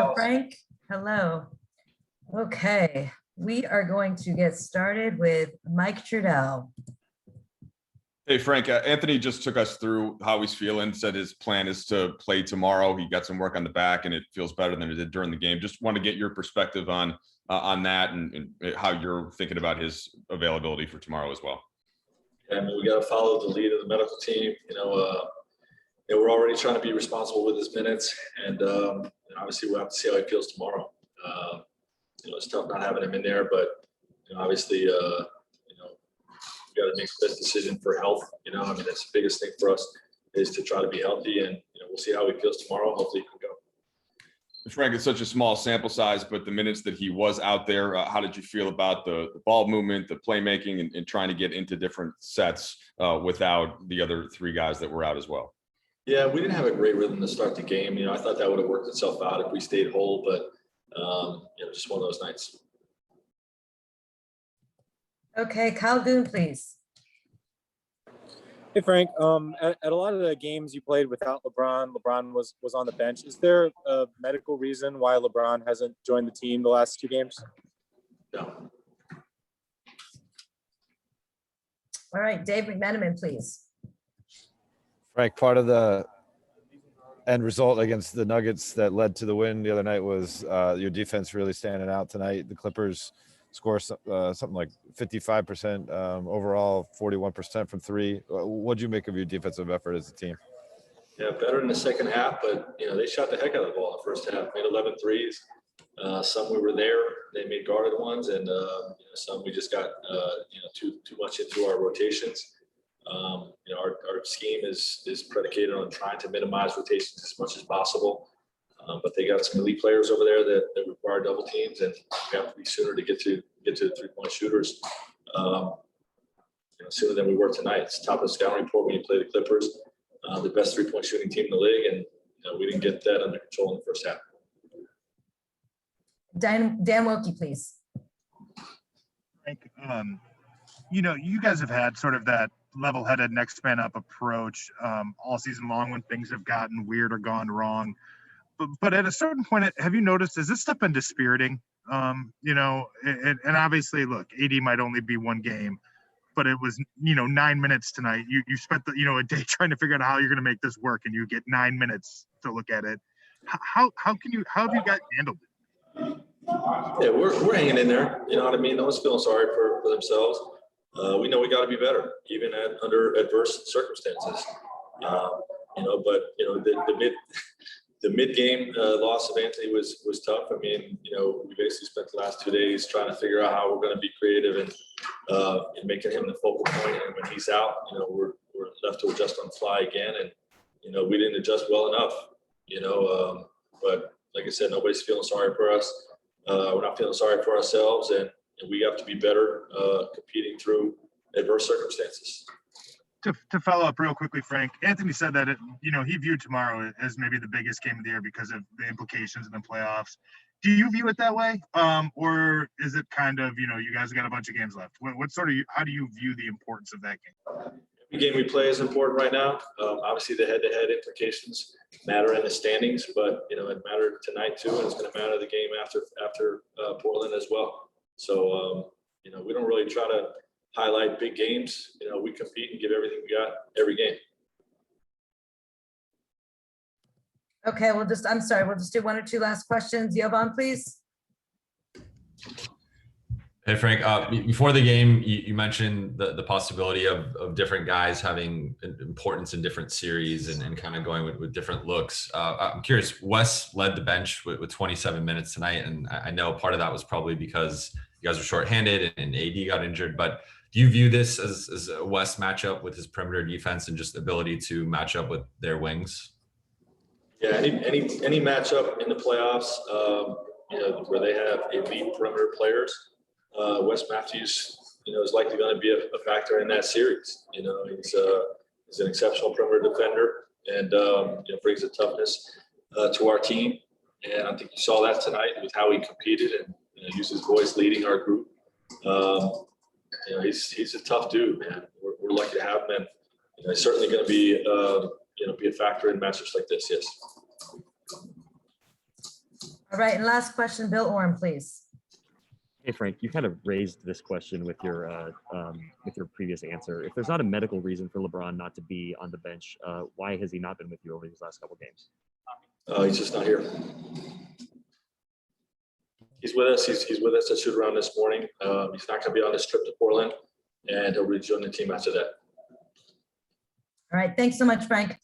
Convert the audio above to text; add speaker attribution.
Speaker 1: Hello, Frank. Hello. Okay, we are going to get started with Mike Trudell.
Speaker 2: Hey, Frank, Anthony just took us through how he's feeling, said his plan is to play tomorrow. He got some work on the back and it feels better than it did during the game. Just want to get your perspective on that and how you're thinking about his availability for tomorrow as well.
Speaker 3: Yeah, I mean, we got to follow the lead of the medical team. We're already trying to be responsible with his minutes, and obviously we'll have to see how he feels tomorrow. It's tough not having him in there, but obviously, we got to make the best decision for health. That's the biggest thing for us is to try to be healthy, and we'll see how he feels tomorrow. Hopefully, he can go.
Speaker 2: Frank, it's such a small sample size, but the minutes that he was out there, how did you feel about the ball movement, the playmaking, and trying to get into different sets without the other three guys that were out as well?
Speaker 3: Yeah, we didn't have a great rhythm to start the game. I thought that would have worked itself out if we stayed whole, but just one of those nights.
Speaker 1: Okay, Kyle Goon, please.
Speaker 4: Hey, Frank. At a lot of the games you played without LeBron was on the bench. Is there a medical reason why LeBron hasn't joined the team the last two games?
Speaker 3: No.
Speaker 1: All right, Dave McMenamin, please.
Speaker 5: Frank, part of the end result against the Nuggets that led to the win the other night was your defense really standing out tonight. The Clippers score something like 55% overall, 41% from three. What'd you make of your defensive effort as a team?
Speaker 3: Yeah, better in the second half, but they shot the heck out of the ball in the first half. Made 11 threes. Some we were there. They made guarded ones, and some we just got too much into our rotations. Our scheme is predicated on trying to minimize rotations as much as possible. But they got some elite players over there that require double teams, and we have to be sooner to get to the 3-point shooters. Sooner than we were tonight. It's top of the scouting report when you play the Clippers, the best 3-point shooting team in the league, and we didn't get that under control in the first half.
Speaker 1: Dan Wilkie, please.
Speaker 6: Frank, you guys have had sort of that level-headed, next man up approach all season long when things have gotten weird or gone wrong. But at a certain point, have you noticed, has this stuff been dispiriting? And obviously, look, AD might only be one game, but it was, 9 minutes tonight. You spent a day trying to figure out how you're going to make this work, and you get 9 minutes to look at it. How have you guys handled it?
Speaker 3: Yeah, we're hanging in there. You know what I mean? No one's feeling sorry for themselves. We know we got to be better, even under adverse circumstances. The mid-game loss of Anthony was tough. I mean, we basically spent the last 2 days trying to figure out how we're going to be creative and making him the focal point. And when he's out, we're left to adjust on the fly again. And we didn't adjust well enough. But like I said, nobody's feeling sorry for us. We're not feeling sorry for ourselves, and we have to be better competing through adverse circumstances.
Speaker 6: To follow up real quickly, Frank, Anthony said that he viewed tomorrow as maybe the biggest game of the year because of the implications in the playoffs. Do you view it that way, or is it kind of you guys got a bunch of games left? How do you view the importance of that game?
Speaker 3: Every game we play is important right now. Obviously, the head-to-head implications matter in the standings, but it mattered tonight too, and it's going to matter the game after Portland as well. So we don't really try to highlight big games. We compete and give everything we got every game.
Speaker 1: Okay, we'll just do one or two last questions. Jovan, please.
Speaker 7: Hey, Frank, before the game, you mentioned the possibility of different guys having importance in different series and kind of going with different looks. I'm curious, Wes led the bench with 27 minutes tonight, and I know part of that was probably because you guys were shorthanded and AD got injured, but do you view this as a Wes matchup with his perimeter defense and just ability to match up with their wings?
Speaker 3: Yeah, any matchup in the playoffs, where they have elite perimeter players, Wes Matthews, is likely going to be a factor in that series. He's an exceptional perimeter defender and brings a toughness to our team. And I think you saw that tonight with how he competed and used his voice leading our group. He's a tough dude, man. We're lucky to have him, and he's certainly going to be a factor in matchups like this. Yes.
Speaker 1: All right, and last question, Bill Orm, please.
Speaker 8: Hey Frank, you kind of raised this question with your previous answer. If there's not a medical reason for LeBron not to be on the bench, why has he not been with you over these last couple of games?
Speaker 3: He's just not here. He's with us. He's with us at shoot around this morning. He's not going to be on this trip to Portland, and he'll rejoin the team after that.
Speaker 1: All right, thanks so much, Frank.